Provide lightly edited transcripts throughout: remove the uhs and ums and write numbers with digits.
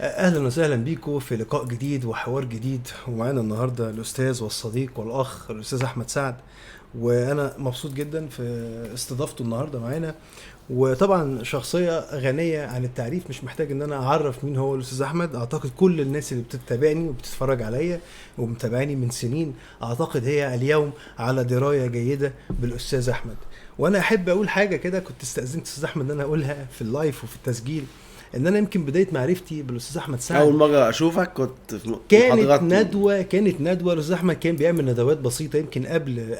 اهلا وسهلا بيكم في لقاء جديد وحوار جديد، ومعانا النهارده الاستاذ والصديق والاخ الاستاذ احمد سعد. وانا مبسوط جدا في استضافته النهارده معانا. وطبعا شخصيه غنيه عن التعريف، مش محتاج ان انا اعرف مين هو الاستاذ احمد. اعتقد كل الناس اللي بتتابعني وبتتفرج عليا ومتابعاني من سنين اعتقد هي اليوم على درايه جيده بالاستاذ احمد. وانا احب اقول حاجه كده، كنت استاذنت استاذ احمد ان انا اقولها في اللايف وفي التسجيل، ان انا يمكن بدايه معرفتي بالاستاذ احمد سعد اول مره اشوفك كنت في كانت محاضرات. ندوه الاستاذ احمد كان بيعمل ندوات بسيطه، يمكن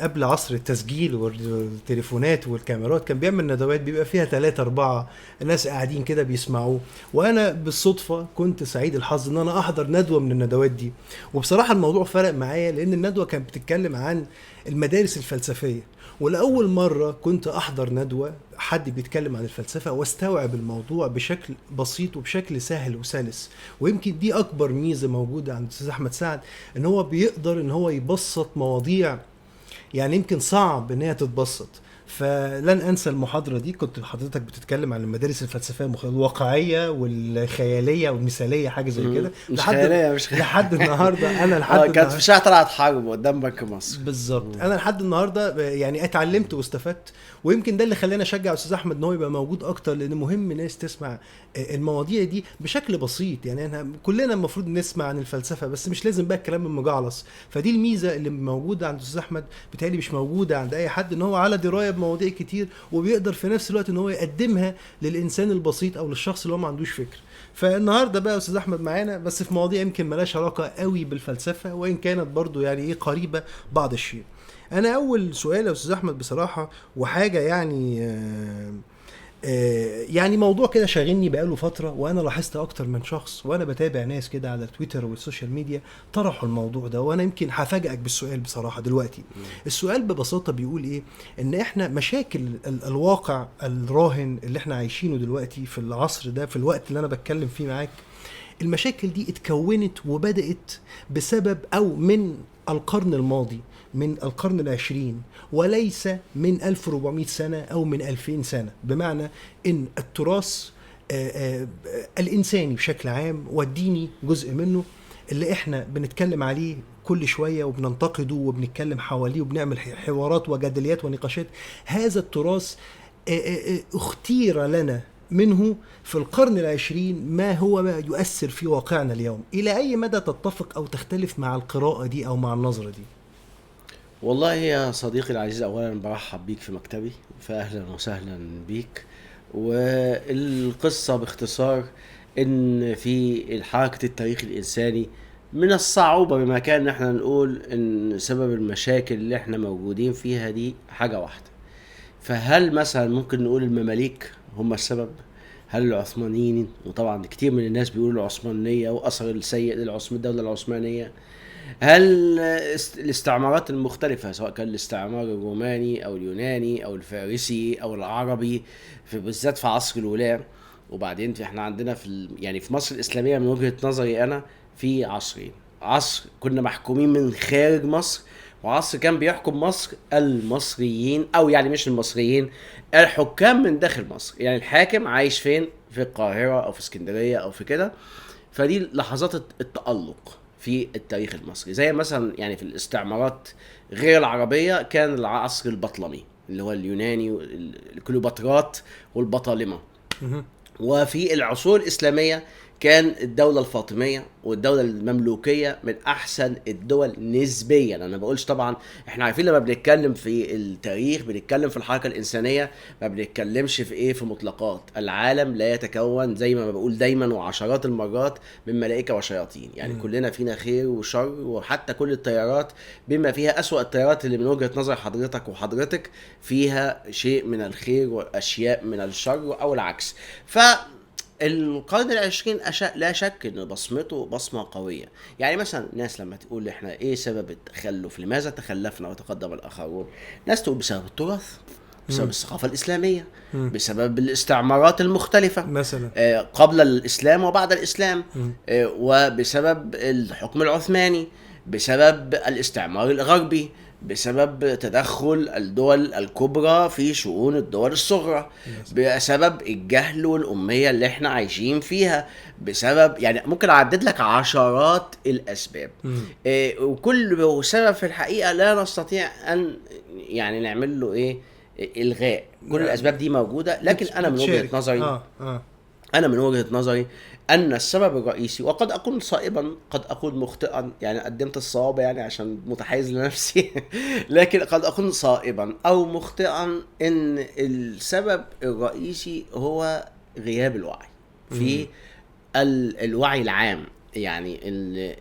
قبل عصر التسجيل والتليفونات والكاميرات. كان بيعمل ندوات بيبقى فيها 3-4 ناس قاعدين كده بيسمعوه. وانا بالصدفه كنت سعيد الحظ ان انا احضر ندوه من الندوات دي. وبصراحه الموضوع فرق معايا، لان الندوه كانت بتتكلم عن المدارس الفلسفيه. ولأول مرة كنت أحضر ندوة حد بيتكلم عن الفلسفة واستوعب الموضوع بشكل بسيط وبشكل سهل وسلس. ويمكن دي أكبر ميزة موجودة عند الأستاذ أحمد سعد، إن هو بيقدر إن هو يبسط مواضيع يعني يمكن صعب إن هي تتبسط. فلن انسى المحاضره دي، كنت حضرتك بتتكلم عن المدارس الفلسفيه الواقعيه والخياليه والمثاليه، حاجه زي كده. مش خياليه، مش لحد النهارده انا لحد كانت في النهارده شارع طلعت حرب قدام بنك مصر. بالظبط، انا لحد النهارده يعني اتعلمت واستفدت. ويمكن ده اللي خلاني اشجع استاذ احمد ان هو يبقى موجود اكتر، لان مهم ناس تسمع المواضيع دي بشكل بسيط. يعني احنا كلنا المفروض نسمع عن الفلسفه، بس مش لازم بقى الكلام المجعلص. فدي الميزه اللي موجوده عند استاذ احمد، بتهيألي مش موجوده عند اي حد، ان هو على درايه بمواضيع كتير وبيقدر في نفس الوقت ان هو يقدمها للانسان البسيط او للشخص اللي هو ما عندوش فكر. فالنهارده بقى استاذ احمد معانا، بس في مواضيع يمكن ملهاش علاقه قوي بالفلسفه، وان كانت برضو يعني ايه قريبه بعض الشيء. انا اول سؤال يا استاذ احمد بصراحه، وحاجه يعني يعني موضوع كده شاغلني بقاله فتره، وانا لاحظت اكتر من شخص وانا بتابع ناس كده على تويتر والسوشيال ميديا طرحوا الموضوع ده. وانا يمكن هفاجئك بالسؤال بصراحه دلوقتي. السؤال ببساطه بيقول ايه؟ ان احنا مشاكل الواقع الراهن اللي احنا عايشينه دلوقتي في العصر ده، في الوقت اللي انا بتكلم فيه معاك، المشاكل دي اتكونت وبدأت بسبب أو من القرن الماضي، من القرن العشرين، وليس من 1400 سنة أو من 2000 سنة. بمعنى إن التراث الإنساني بشكل عام والديني جزء منه، اللي إحنا بنتكلم عليه كل شوية وبننتقده وبنتكلم حواليه وبنعمل حوارات وجدليات ونقاشات، هذا التراث اختير لنا منه في القرن العشرين ما هو ما يؤثر في واقعنا اليوم. إلى أي مدى تتفق أو تختلف مع القراءة دي أو مع النظرة دي؟ والله يا صديقي العزيز، اولا برحب بيك في مكتبي، فاهلا وسهلا بيك. والقصه باختصار ان في حركه التاريخ الانساني من الصعوبه بمكان ان احنا نقول ان سبب المشاكل اللي احنا موجودين فيها دي حاجه واحده. فهل مثلا ممكن نقول المماليك هم السبب؟ هل العثمانيين؟ وطبعا كتير من الناس بيقولوا العثمانية وأثر السيء الدولة العثمانية. هل الاستعمارات المختلفة، سواء كان الاستعمار الروماني أو اليوناني أو الفارسي أو العربي، في بالذات في عصر الولاة. وبعدين احنا عندنا يعني في مصر الإسلامية من وجهة نظري أنا في عصرين: عصر كنا محكومين من خارج مصر، وعصر كان بيحكم مصر المصريين، او يعني مش المصريين، الحكام من داخل مصر. يعني الحاكم عايش فين؟ في القاهرة او في اسكندرية او في كده. فدي لحظات التألق في التاريخ المصري. زي مثلا يعني في الاستعمارات غير العربية كان العصر البطلمي اللي هو اليوناني، الكليوباترات والبطالمة. وفي العصور الإسلامية كان الدولة الفاطمية والدولة المملوكية من أحسن الدول نسبيا. أنا بقولش طبعا، إحنا عارفين لما بنتكلم في التاريخ بنتكلم في الحركة الإنسانية، ما بنتكلمش في إيه، في مطلقات. العالم لا يتكون زي ما بقول دايما وعشرات المرات من ملائكة وشياطين. يعني كلنا فينا خير وشر، وحتى كل التيارات بما فيها أسوأ التيارات اللي من وجهة نظر حضرتك وحضرتك فيها شيء من الخير وأشياء من الشر أو العكس. القرن العشرين لا شك ان بصمته بصمة قوية. يعني مثلا الناس لما تقول احنا ايه سبب التخلف، لماذا تخلفنا وتقدم الاخرون، ناس تقول بسبب التراث، بسبب الثقافة الإسلامية، بسبب الاستعمارات المختلفة مثلا. قبل الإسلام وبعد الإسلام، وبسبب الحكم العثماني، بسبب الاستعمار الغربي، بسبب تدخل الدول الكبرى في شؤون الدول الصغرى، بسبب الجهل والأمية اللي احنا عايشين فيها، بسبب يعني ممكن أعدد لك عشرات الأسباب. وكل سبب في الحقيقة لا نستطيع أن يعني نعمل له إلغاء. كل الأسباب دي موجودة، لكن أنا من وجهة نظري أنا من وجهة نظري أن السبب الرئيسي، وقد أكون صائبا قد أكون مخطئا، يعني قدمت الصواب يعني عشان متحيز لنفسي لكن قد أكون صائبا أو مخطئا، أن السبب الرئيسي هو غياب الوعي في الوعي العام. يعني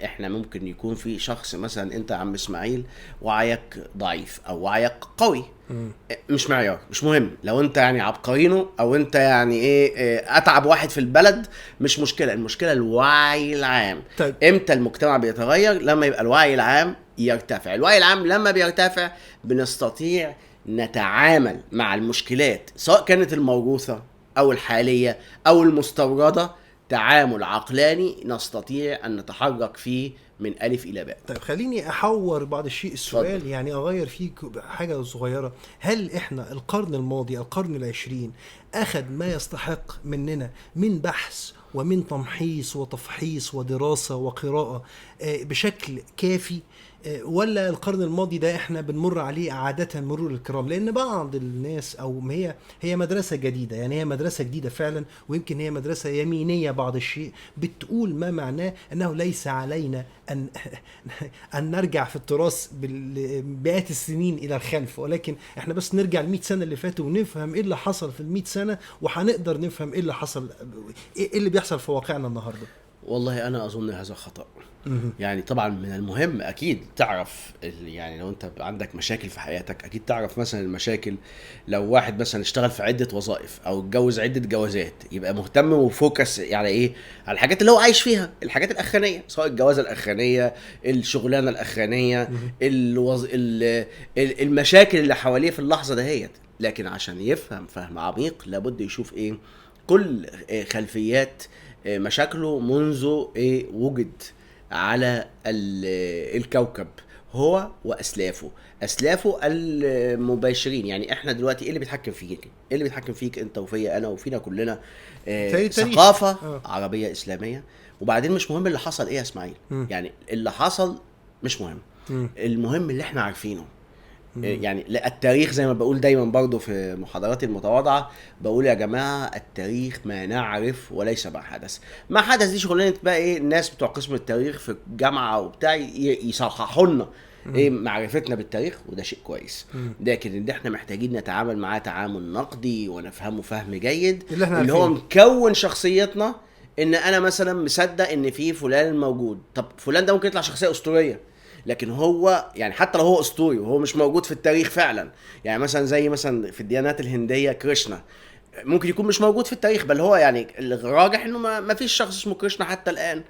احنا ممكن يكون في شخص، مثلا انت عم اسماعيل وعيك ضعيف او وعيك قوي، مش معيار، مش مهم. لو انت يعني عبقرينه او انت يعني اتعب واحد في البلد، مش مشكلة. المشكلة الوعي العام. طيب. امتى المجتمع بيتغير؟ لما يبقى الوعي العام يرتفع. الوعي العام لما بيرتفع بنستطيع نتعامل مع المشكلات، سواء كانت الموروثة او الحالية او المستوردة، تعامل عقلاني نستطيع أن نتحرك فيه من ألف إلى باء. طيب خليني أحور بعض الشيء السؤال، فضل. يعني أغير فيك حاجة صغيرة. هل إحنا القرن الماضي، القرن العشرين، أخذ ما يستحق مننا من بحث ومن تمحيص وتفحيص ودراسة وقراءة بشكل كافي، ولا القرن الماضي ده احنا بنمر عليه عادة مرور الكرام؟ لان بعض الناس، او هي مدرسة جديدة، يعني هي مدرسة جديدة فعلا، ويمكن هي مدرسة يمينية بعض الشيء، بتقول ما معناه انه ليس علينا ان نرجع في التراث بمئات السنين الى الخلف، ولكن احنا بس نرجع ال100 سنة اللي فاتوا ونفهم ايه اللي حصل في ال100 سنة، وهنقدر نفهم ايه اللي حصل، ايه اللي بيحصل في واقعنا النهاردة. والله أنا أظن هذا خطأ. يعني طبعا من المهم أكيد تعرف، يعني لو أنت عندك مشاكل في حياتك أكيد تعرف مثلا المشاكل. لو واحد مثلا اشتغل في عدة وظائف أو اتجوز عدة جوازات، يبقى مهتم وفوكس على على الحاجات اللي هو عايش فيها، الحاجات الأخرانية، سواء الجوازة الأخرانية، الشغلانة الأخرانية، المشاكل اللي حواليه في اللحظة دهيت. لكن عشان يفهم فهم عميق لابد يشوف كل خلفيات مشاكله منذ وجد على الكوكب، هو وأسلافه المباشرين. يعني احنا دلوقتي ايه اللي بيتحكم فيك؟ ايه اللي بيتحكم فيك انت وفيا انا وفينا كلنا؟ ثقافة عربية إسلامية. وبعدين مش مهم اللي حصل يا اسماعيل، يعني اللي حصل مش مهم، المهم اللي احنا عارفينه. يعني التاريخ زي ما بقول دايما برضو في محاضراتي المتواضعة، بقول يا جماعة التاريخ ما نعرف وليس ما حدث. ما حدث دي شغلانة بقى الناس بتوع قسم التاريخ في الجامعة وبتاع يصححوا لنا معرفتنا بالتاريخ، وده شيء كويس. لكن اللي احنا محتاجين نتعامل معاه تعامل نقدي ونفهمه فهم جيد، اللي هو مكون شخصيتنا. ان انا مثلا مصدق ان في فلان موجود، طب فلان ده ممكن يطلع شخصية أسطورية، لكن هو يعني حتى لو هو اسطوري وهو مش موجود في التاريخ فعلا. يعني مثلا زي مثلا في الديانات الهندية كريشنا ممكن يكون مش موجود في التاريخ، بل هو يعني الراجح انه ما فيش شخص اسمه كريشنا حتى الان.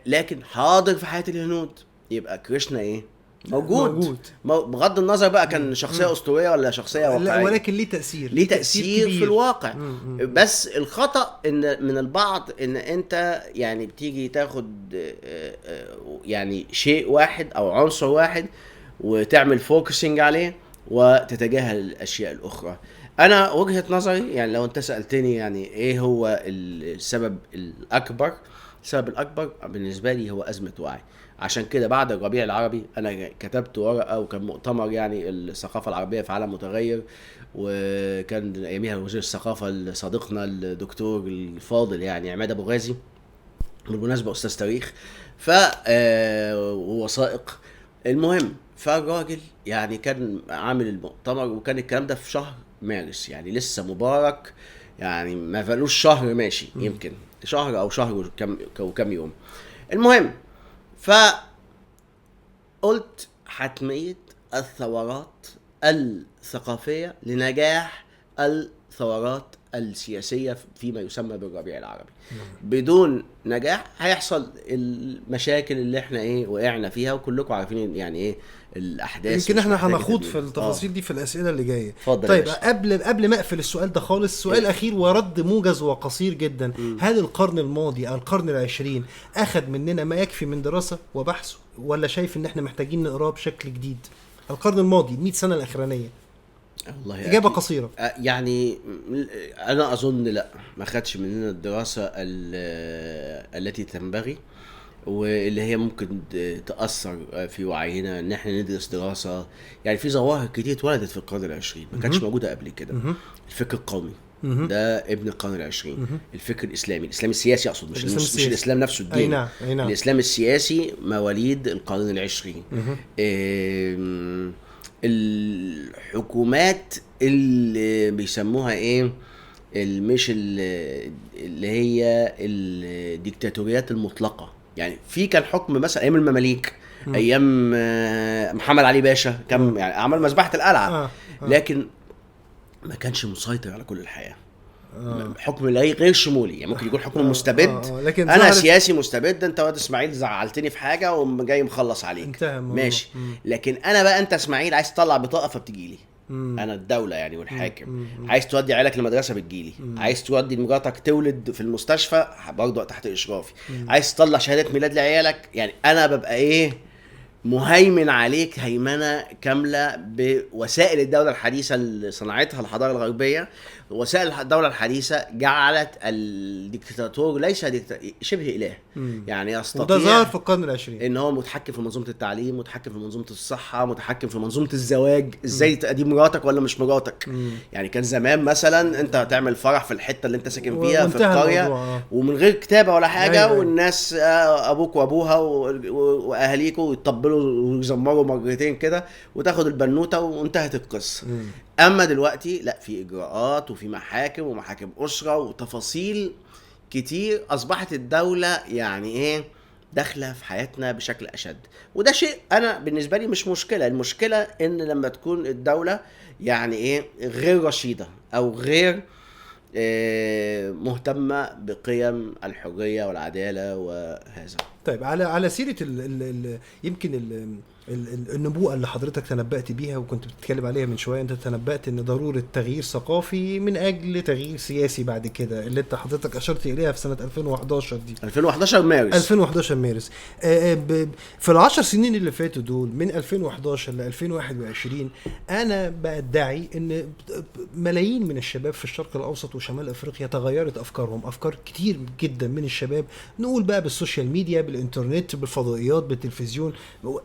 لكن حاضر في حياة الهنود، يبقى كريشنا موجود. بغض النظر بقى كان شخصية أسطورية ولا شخصية واقعية، ولكن ليه تأثير في الواقع. بس الخطأ ان من البعض ان انت يعني بتيجي تاخد يعني شيء واحد او عنصر واحد وتعمل فوكسنج عليه وتتجاهل الاشياء الاخرى. انا وجهة نظري، يعني لو انت سألتني يعني ايه هو السبب الاكبر، السبب الاكبر بالنسبة لي هو ازمة وعي. عشان كده بعد الربيع العربي انا كتبت ورقه، وكان مؤتمر يعني الثقافه العربيه في عالم متغير، وكان اياميها وزير الثقافه صديقنا الدكتور الفاضل يعني عماد ابو غازي، بالمناسبه استاذ تاريخ ووثائق. المهم فالراجل يعني كان عامل المؤتمر، وكان الكلام ده في شهر مارس، يعني لسه مبارك، يعني ما فالوش شهر ماشي، يمكن شهر او شهر وكم يوم. المهم فقلت حتمية الثورات الثقافية لنجاح الثورات السياسية فيما يسمى بالربيع العربي. بدون نجاح هيحصل المشاكل اللي احنا وقعنا فيها، وكلكم عارفين يعني الاحداث. يمكن احنا هنخوض في التفاصيل دي في الاسئله اللي جايه. طيب قبل ما اقفل السؤال ده خالص، سؤال اخير ورد موجز وقصير جدا. هل القرن الماضي او القرن العشرين اخذ مننا ما يكفي من دراسه وبحث، ولا شايف ان احنا محتاجين نقراه بشكل جديد؟ القرن الماضي 100 سنه الاخرانيه؟ والله اجابه أكيد. قصيره. يعني انا اظن لا، ما خدش مننا الدراسه التي تنبغي، واللي هي ممكن تأثر في وعينا ان احنا ندرس دراسة. يعني في ظواهر كتير اتولدت في القرن العشرين ما كانتش موجودة قبل كده. الفكر القومي ده ابن القرن العشرين. الفكر الاسلامي السياسي اقصد، مش الاسلام نفسه الدين. أي نعم. الاسلام السياسي مواليد القرن العشرين. الحكومات اللي بيسموها ايه، مش اللي هي الديكتاتوريات المطلقة. يعني في كان حكم مثلا ايام المماليك، ايام محمد علي باشا، كان يعني عمل مذبحة القلعة، لكن ما كانش مسيطر على كل الحياة. حكم غير شمولي، يعني ممكن يكون حكم مستبد. لكن انا سياسي مستبد، انت واد اسماعيل زعلتني في حاجه وجاي مخلص عليك، ماشي. لكن انا بقى، انت اسماعيل عايز تطلع بطاقه فبتجيلي، انا الدوله يعني والحاكم. عايز تودي عيالك لمدرسه بتجيلي، عايز تودي مراتك تولد في المستشفى برضه تحت اشرافي، عايز تطلع شهاده ميلاد لعيالك، يعني انا ببقى ايه، مهيمن عليك هيمنه كامله بوسائل الدوله الحديثه اللي صنعتها الحضاره الغربيه. وسائل الدوله الحديثه جعلت الديكتاتور ليس شبه اله، يعني يستطيع، وده ظهر في القرن العشرين، ان هو متحكم في منظومه التعليم، متحكم في منظومه الصحه، متحكم في منظومه الزواج، ازاي دي مراتك ولا مش مراتك. يعني كان زمان مثلا انت هتعمل فرح في الحته اللي انت ساكن فيها في القريه ومن غير كتابه ولا حاجه، والناس ابوك وابوها واهاليكوا يطبلوا ويزمروا مرتين كده وتاخد البنوته وانتهت القصه. اما دلوقتي لا، في اجراءات وفي محاكم ومحاكم اسره وتفاصيل كتير. اصبحت الدوله يعني ايه، داخله في حياتنا بشكل اشد، وده شيء انا بالنسبه لي مش مشكله. المشكله ان لما تكون الدوله يعني ايه غير رشيده او غير مهتمه بقيم الحريه والعداله وهذا. طيب على سيره يمكن النبوءة اللي حضرتك تنبأت بيها وكنت بتتكلم عليها من شوية، انت تنبأت ان ضرورة تغيير ثقافي من اجل تغيير سياسي بعد كده، اللي انت حضرتك اشرت اليها في سنة 2011 دي، 2011 مارس. في العشر سنين اللي فاتوا دول من 2011 ل 2021 انا بدعي ان ملايين من الشباب في الشرق الاوسط وشمال افريقيا تغيرت افكارهم. افكار كتير جدا من الشباب، نقول بقى بالسوشيال ميديا، بالانترنت، بالفضائيات، بالتلفزيون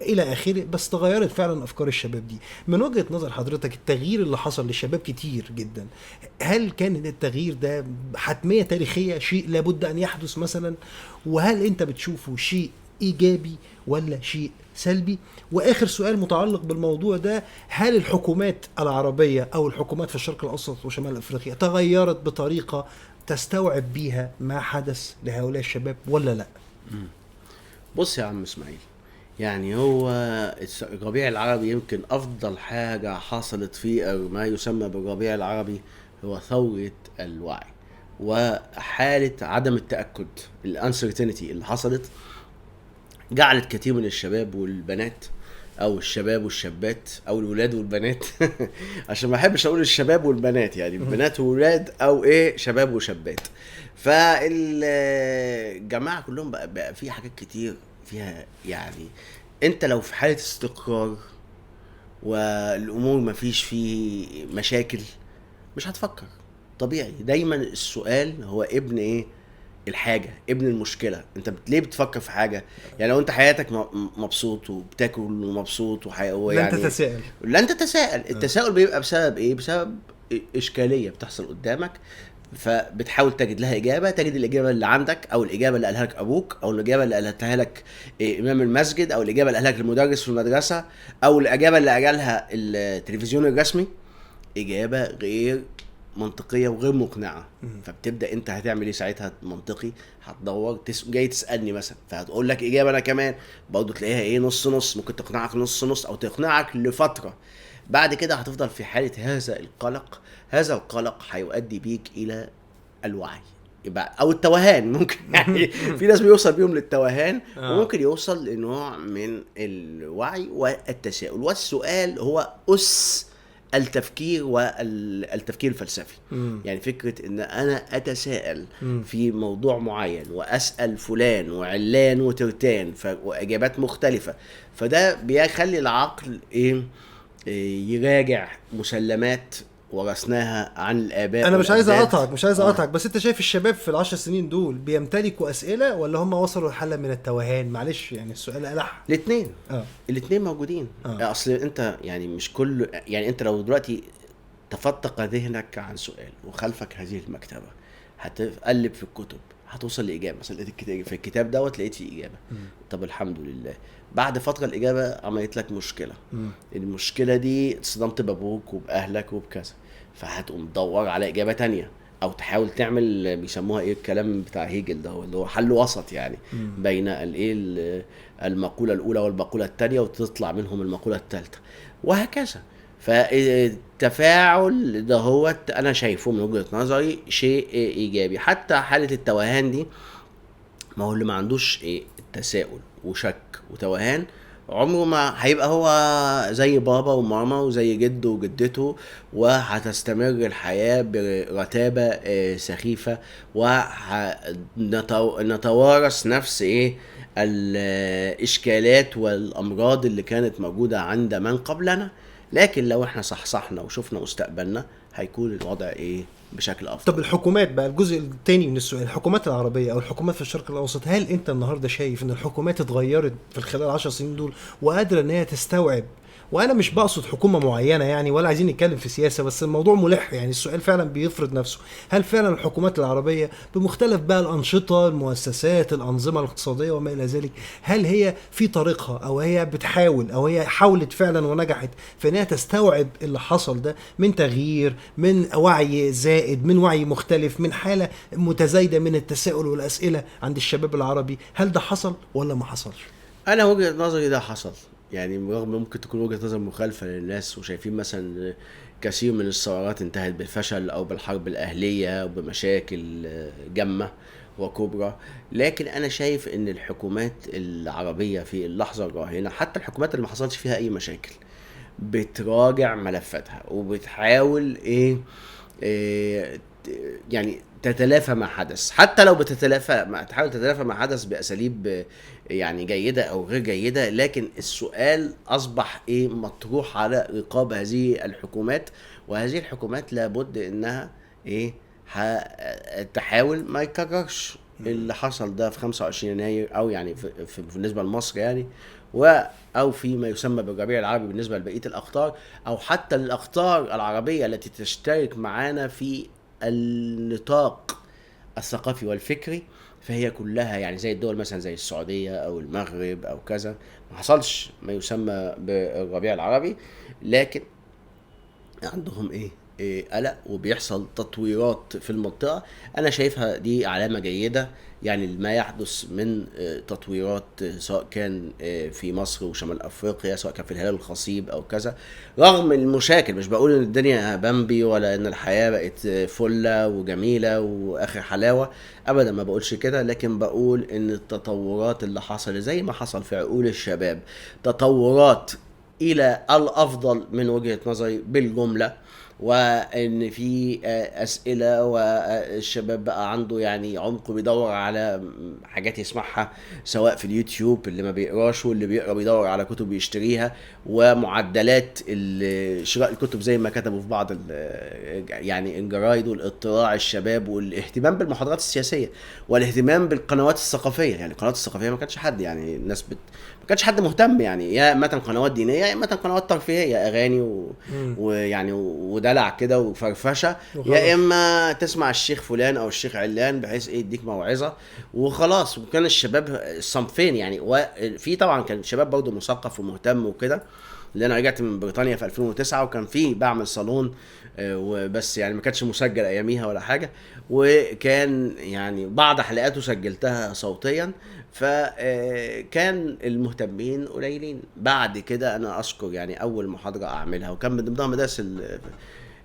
الى اخره، بس تغيرت فعلا افكار الشباب دي. من وجهة نظر حضرتك التغيير اللي حصل للشباب كتير جدا، هل كان التغيير ده حتمية تاريخية، شيء لابد ان يحدث مثلا، وهل انت بتشوفه شيء ايجابي ولا شيء سلبي؟ واخر سؤال متعلق بالموضوع ده، هل الحكومات العربية او الحكومات في الشرق الاوسط وشمال افريقيا تغيرت بطريقة تستوعب بيها ما حدث لهؤلاء الشباب ولا لا؟ بص يا عم اسماعيل، يعني هو الربيع العربي يمكن افضل حاجة حصلت فيه او ما يسمى بالربيع العربي هو ثورة الوعي وحالة عدم التأكد، الانسرتينتي اللي حصلت، جعلت كثير من الشباب والبنات او الشباب والشابات او الولاد والبنات عشان ما احبش اقول الشباب والبنات، يعني بنات وولاد او ايه شباب وشابات. فالجماعة كلهم بقى في حاجات كتير فيها، يعني انت لو في حالة استقرار والامور ما فيش فيه مشاكل مش هتفكر. طبيعي دايما السؤال هو ابن ايه الحاجة، ابن المشكلة. انت ليه بتفكر في حاجة؟ يعني لو انت حياتك مبسوط وبتاكل ومبسوط يعني لن تتساءل. التساؤل بيبقى بسبب ايه؟ بسبب اشكالية بتحصل قدامك، فبتحاول تجد لها إجابة، تجد الإجابة اللي عندك أو الإجابة اللي قالها لك أبوك أو الإجابة اللي قالها لك إمام المسجد أو الإجابة اللي قالها لك المدرس في المدرسة أو الإجابة اللي قالها التلفزيون الرسمي، إجابة غير منطقية وغير مقنعة. فبتبدأ أنت هتعمل إيه ساعتها؟ منطقي، هتدور جاي تسألني مثلا، فهتقول لك إجابة أنا كمان برضو تلاقيها إيه نص نص، ممكن تقنعك نص نص أو تقنعك لفترة. بعد كده هتفضل في حالة هذا القلق. هذا القلق هيؤدي بيك إلى الوعي أو التوهان ممكن يعني في ناس بيوصل بيهم للتوهان وممكن يوصل لنوع من الوعي والتساؤل. والسؤال هو أس التفكير والتفكير الفلسفي. يعني فكرة ان انا اتساءل في موضوع معين واسأل فلان وعلان وترتان واجابات مختلفة، فده بيخلي العقل يراجع مسلمات ورثناها عن الاباء انا مش عايز والأجداد. اقطعك مش عايز اقطعك بس انت شايف الشباب في ال10 سنين دول بيمتلكوا اسئله ولا هم وصلوا لحاله من التوهان؟ معلش يعني السؤال ألح. الاثنين اه الاثنين موجودين. اصل انت يعني مش كل، يعني انت لو دلوقتي تفتق ذهنك عن سؤال وخلفك هذه المكتبة، هتقلب في الكتب هتوصل لإجابة. مثلا لقيت في الكتاب دوت لقيت فيه إجابة، طب الحمد لله. بعد فترة الإجابة عملت لك مشكلة، المشكلة دي اتصدمت بأبوك وبأهلك وبكذا، فهتقوم تدور على إجابة تانية، أو تحاول تعمل بيسموها إيه الكلام بتاع هيجل ده اللي هو حل وسط، يعني بين المقولة الأولى والمقولة التانية، وتطلع منهم المقولة الثالثة وهكذا. فالتفاعل ده هو انا شايفه من وجهة نظري شيء ايجابي. حتى حالة التوهان دي، ما هو اللي ما عندوش التساؤل وشك وتوهان عمره ما هيبقى هو زي بابا وماما وزي جده وجدته، وهتستمر الحياة برتابة سخيفة، ونتوارث نفس الإشكالات والأمراض اللي كانت موجودة عند من قبلنا. لكن لو احنا صحصحنا وشفنا مستقبلنا هيكون الوضع بشكل افضل. طب الحكومات بقى، الجزء الثاني من السؤال، الحكومات العربيه او الحكومات في الشرق الاوسط، هل انت النهارده شايف ان الحكومات اتغيرت في خلال 10 سنين دول وقادره ان هي تستوعب؟ وانا مش بقصد حكومه معينه يعني، ولا عايزين نتكلم في سياسه، بس الموضوع ملح يعني، السؤال فعلا بيفرض نفسه. هل فعلا الحكومات العربيه بمختلف بقى الانشطه، المؤسسات، الانظمه الاقتصاديه وما الى ذلك، هل هي في طريقها، او هي بتحاول، او هي حاولت فعلا ونجحت في انها تستوعب اللي حصل ده من تغيير، من وعي زائد، من وعي مختلف، من حاله متزايده من التساؤل والاسئله عند الشباب العربي؟ هل ده حصل ولا ما حصلش؟ انا وجهة نظري ده حصل، يعني رغم ممكن تكون وجهة نظر مخالفة للناس، وشايفين مثلا كثير من الثورات انتهت بالفشل او بالحرب الاهلية وبمشاكل جمة وكبرى. لكن انا شايف ان الحكومات العربية في اللحظة الراهنة، حتى الحكومات اللي ما حصلش فيها اي مشاكل، بتراجع ملفاتها وبتحاول يعني تتلافى ما حدث. حتى لو تحاول تتلافى ما حدث بأساليب يعني جيدة أو غير جيدة، لكن السؤال أصبح مطروح على رقاب هذه الحكومات. وهذه الحكومات لابد إنها تحاول ما يكررش اللي حصل ده في 25 يناير، أو يعني بالنسبة لمصر يعني، أو فيما يسمى بالربيع العربي بالنسبة لبقية الأقطار، أو حتى الأقطار العربية التي تشترك معنا في النطاق الثقافي والفكري. فهي كلها يعني زي الدول مثلا زي السعودية أو المغرب أو كذا، ما حصلش ما يسمى بالربيع العربي، لكن عندهم قلق وبيحصل تطويرات في المنطقة. أنا شايفها دي علامة جيدة، يعني ما يحدث من تطويرات سواء كان في مصر وشمال أفريقيا، سواء كان في الهلال الخصيب أو كذا، رغم المشاكل. مش بقول إن الدنيا بامبي ولا إن الحياة بقت فلة وجميلة وآخر حلاوة، أبدا ما بقولش كده. لكن بقول إن التطورات اللي حصل زي ما حصل في عقول الشباب تطورات إلى الأفضل من وجهة نظري بالجملة، وان في اسئله، والشباب بقى عنده يعني عمق، بيدور على حاجات يسمعها سواء في اليوتيوب اللي ما بيقراش، واللي بيقرا بيدور على كتب يشتريها، ومعدلات شراء الكتب زي ما كتبوا في بعض يعني الجرايد، والاطلاع الشباب، والاهتمام بالمحاضرات السياسيه، والاهتمام بالقنوات الثقافيه. يعني القنوات الثقافيه ما كانش حد، يعني الناس ما كانش حد مهتم، يعني يا مثلا قنوات دينيه يا مثلا قنوات ترفيهيه، اغاني ويعني ودلع كده وفرفشه، يا اما تسمع الشيخ فلان او الشيخ علان بحيث يديك موعظه وخلاص. وكان الشباب الصنفين يعني، وفي طبعا كان الشباب برضه مثقف ومهتم وكده. اللي انا رجعت من بريطانيا في 2009 وكان في بعمل صالون وبس، يعني ما كانش مسجل اياميها ولا حاجه، وكان يعني بعض حلقاته سجلتها صوتيا، فكان المهتمين قليلين. بعد كده انا اذكر يعني اول محاضره اعملها، وكان من ضمنها مدارس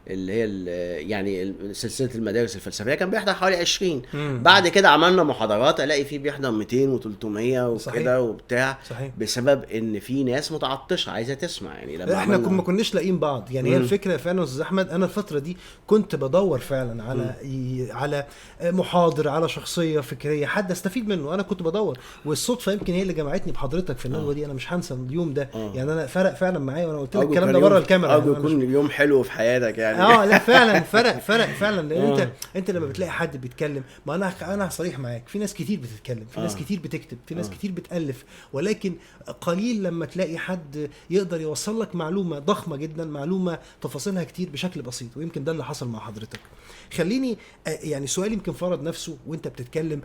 اللي هي يعني سلسله المدارس الفلسفيه كان بيحضر حوالي 20. مم. بعد كده عملنا محاضرات الاقي فيه بيحضر 200 و300 صحيح. وكده وبتاع، صحيح. بسبب ان في ناس متعطشه عايزه تسمع. يعني لما احنا عملنا ما كناش لاقيين بعض يعني. هي الفكره فعلا يا استاذ احمد، انا الفتره دي كنت بدور فعلا على محاضر، على شخصيه فكريه حد استفيد منه. انا كنت بدور، والصدفه يمكن هي اللي جمعتني بحضرتك في الندوه دي. انا مش هنسى اليوم ده. يعني انا فرق فعلا معايا، وانا قلت لك الكلام ده بره الكاميرا. ارجو يكون يوم حلو في حياتك يعني. لا فعلا فرق فعلا. لان انت لما بتلاقي حد بيتكلم، ما انا صريح معاك، في ناس كتير بتتكلم، في ناس كتير بتكتب، في ناس كتير بتالف، ولكن قليل لما تلاقي حد يقدر يوصل لك معلومه ضخمه جدا، معلومه تفاصيلها كتير بشكل بسيط. ويمكن ده اللي حصل مع حضرتك. خليني يعني سؤال يمكن فرض نفسه وانت بتتكلم،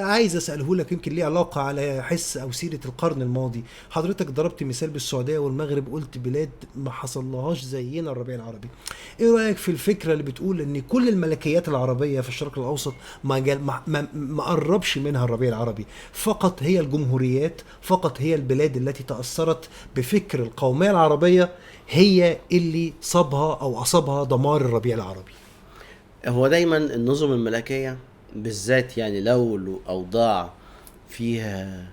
عايز اساله لك، يمكن ليه علاقه على حس او سيره القرن الماضي. حضرتك ضربت مثال بالسعوديه والمغرب، قلت بلاد ما حصلهاش زينا الربيع العربي. ايه رايك في الفكره اللي بتقول ان كل الملكيات العربيه في الشرق الاوسط ما قربش منها الربيع العربي؟ فقط هي الجمهوريات، فقط هي البلاد التي تاثرت بفكر القوميه العربيه هي اللي اصابها دمار الربيع العربي. هو دايما النظم الملكيه بالذات، يعني لو اوضاع فيها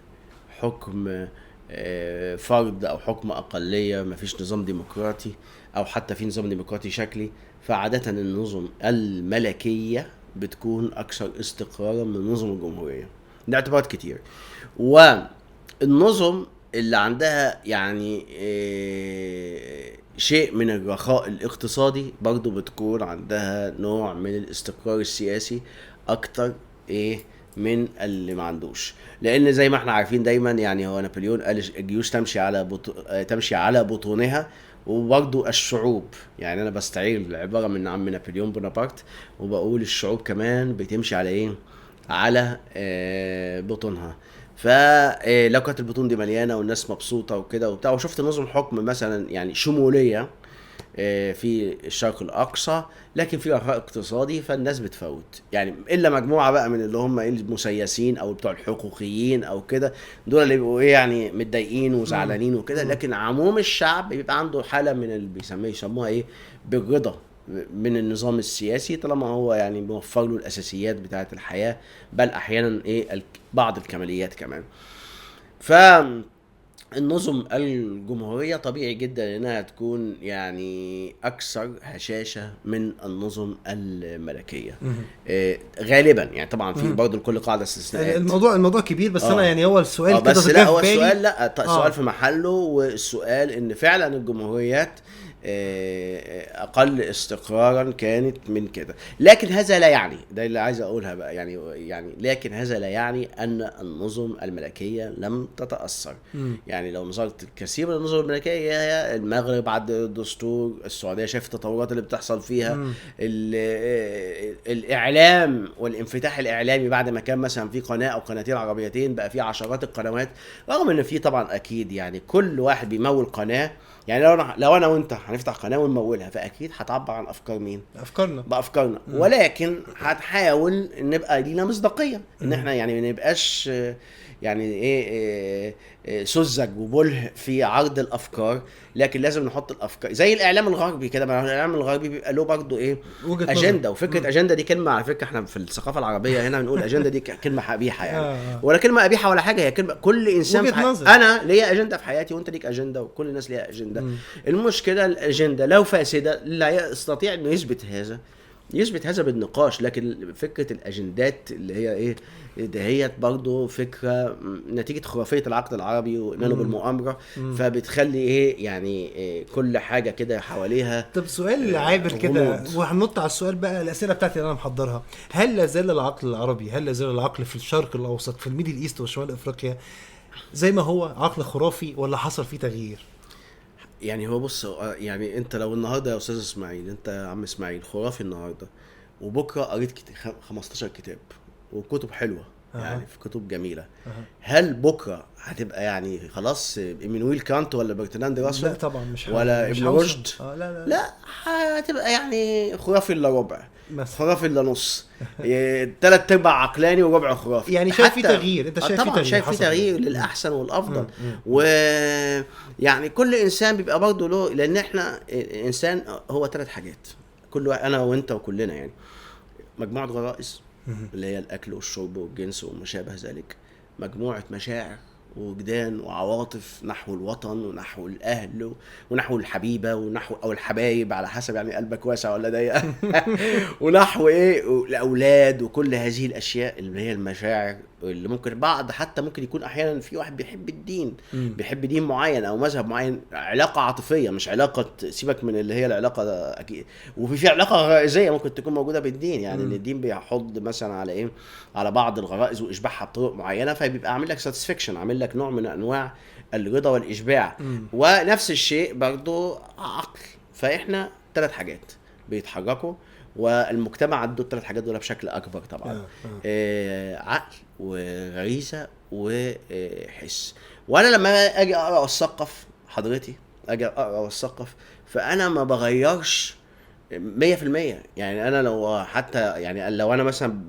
حكم فرد او حكم اقليه، مفيش نظام ديمقراطي، او حتى في نظام ديمقراطي شكلي، فعاده النظم الملكيه بتكون اكثر استقرارا من النظم الجمهوريه لاعتبارات كتير. والنظم اللي عندها يعني شيء من الرخاء الاقتصادي برضو بتكون عندها نوع من الاستقرار السياسي اكتر من اللي ما عندوش. لان زي ما احنا عارفين دايما، يعني هو نابليون قال الجيوش تمشي على بطونها، وبرضو الشعوب، يعني انا بستعير العبارة من عم نابليون بونابرت وبقول الشعوب كمان بتمشي على على بطونها. فلو كانت البطون دي مليانه والناس مبسوطه وكده وبتاع، وشفت نظم حكم مثلا يعني شموليه في الشرق الاقصى لكن في رخاء اقتصادي، فالناس بتفوت. يعني الا مجموعه بقى من اللي هم المسيسين او بتوع الحقوقيين او كده، دول اللي بيبقوا يعني متضايقين وزعلانين وكده. لكن عموم الشعب بيبقى عنده حاله من اللي يسموها بالرضا من النظام السياسي، طالما هو يعني بيوفر له الاساسيات بتاعه الحياه، بل احيانا بعض الكماليات كمان. فالنظم الجمهوريه طبيعي جدا انها تكون يعني اكثر هشاشه من النظم الملكيه غالبا. يعني طبعا في برضه لكل قاعده استثناءات. الموضوع كبير، بس انا يعني هو السؤال كده بس لا، هو السؤال السؤال في محله. والسؤال ان فعلا الجمهوريات اقل استقرارا كانت من كده. لكن هذا لا يعني، ده اللي عايز اقولها بقى، يعني لكن هذا لا يعني ان النظم الملكيه لم تتاثر. يعني لو نظرت الكثير من النظم الملكيه، هي المغرب عد الدستور، السعوديه شايف التطورات اللي بتحصل فيها، الاعلام والانفتاح الاعلامي، بعد ما كان مثلا في قناه او قناتين عربيتين بقى في عشرات القنوات، رغم ان في طبعا اكيد يعني كل واحد بيمول قناه. يعني لو انا وانت هنفتح قناه ونمولها، فاكيد هتعبر عن افكار مين؟ بافكارنا. ولكن هتحاول نبقى لينا مصداقيه، ان احنا يعني ما نبقاش يعني سذج وبله في عرض الافكار، لكن لازم نحط الافكار زي الاعلام الغربي كده. ما الاعلام الغربي بيبقى له برضه اجنده. وفكره اجنده دي كلمه، على فكره احنا في الثقافه العربيه هنا بنقول اجنده دي كلمه قبيحه يعني. ولا كلمه قبيحه ولا حاجه، هي كلمه كل انسان انا ليا اجنده في حياتي وانت ليك اجنده وكل الناس ليها اجنده. المشكله الاجنده لو فاسده لا يستطيع انه يثبت هذا بالنقاش. لكن فكره الاجندات اللي هي دهيت برضو فكره نتيجه خرافيه العقد العربي وايمانه بالمؤامره، فبتخلي يعني كل حاجه كده حواليها. طب سؤال عابر كده، وهننط على السؤال بقى، الاسئله بتاعتي اللي انا محضرها. هل لا زال العقل العربي، هل لا زال العقل في الشرق الاوسط، في الميدل ايست وشمال افريقيا، زي ما هو عقل خرافي، ولا حصل فيه تغيير؟ يعني هو بص، يعني انت لو النهارده يا استاذ اسماعيل، انت يا عم اسماعيل خرافي النهارده، وبكره قريت 15 كتاب وكتب حلوه، يعني في كتب جميله، هل بكره هتبقى يعني خلاص ايمانويل كانت ولا برتراند راسل؟ لا طبعا مش ولا ابن رشد. لا هتبقى يعني خرافي الا ربع. مثلا خرافي الا نص. 3/4 عقلاني وربع خرافي. يعني شايف في حتى- تغيير، انت شايف في طبعا تغيير شايف في حصل تغيير يعني. للاحسن والافضل. مم. ويعني كل انسان بيبقى برضه له، لان احنا انسان هو 3 حاجات، كل واحد، انا وانت وكلنا يعني، مجموعه غرائز اللي هي الاكل والشرب والجنس وما شابه ذلك، مجموعه مشاعر ووجدان وعواطف نحو الوطن ونحو الاهل ونحو الحبيبه ونحو او الحبايب على حسب يعني قلبك واسع ولا ضيق ونحو ايه الاولاد وكل هذه الاشياء اللي هي المشاعر، اللي ممكن بعض حتى ممكن يكون احيانا في واحد بيحب الدين، بيحب دين معين او مذهب معين، علاقه عاطفيه مش علاقه، سيبك من اللي هي العلاقه اكيد، وفي علاقه غرائزيه ممكن تكون موجوده بالدين، يعني ان الدين بيحض مثلا على ايه، على بعض الغرائز واشباعها بطرق معينه، فبيبقى عامل لك ساتسفيكشن، عامل لك نوع من انواع الرضا والاشباع. ونفس الشيء برضو عقل. فاحنا 3 حاجات بيتحركوا، والمجتمع عنده ال3 حاجات دول بشكل اكبر طبعا. عقل وغريزه وحس. وانا لما اجي اقرا واثقف حضرتي، اجي اقرا واثقف، فانا ما بغيرش 100%. يعني انا لو حتى يعني لو انا مثلا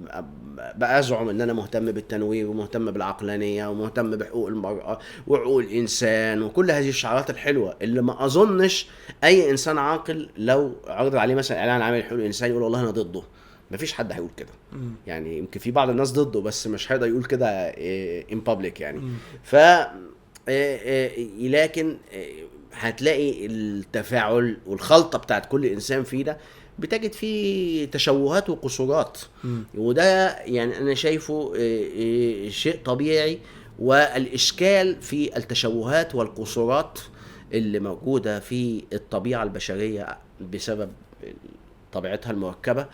بقى ازعم ان انا مهتم بالتنوير ومهتم بالعقلانيه ومهتم بحقوق المراه وحقوق الانسان وكل هذه الشعارات الحلوه اللي ما اظنش اي انسان عاقل لو عرض عليه مثلا اعلان عام حقوق الانسان يقول والله انا ضده، مفيش حد هيقول كده. يعني يمكن في بعض الناس ضده بس مش هيقدر يقول كده in public يعني. ف لكن هتلاقي التفاعل والخلطه بتاعت كل انسان فينا بتجد فيه تشوهات وقصورات، وده يعني انا شايفه شيء طبيعي. والاشكال في التشوهات والقصورات اللي موجوده في الطبيعه البشريه بسبب طبيعتها المركبه،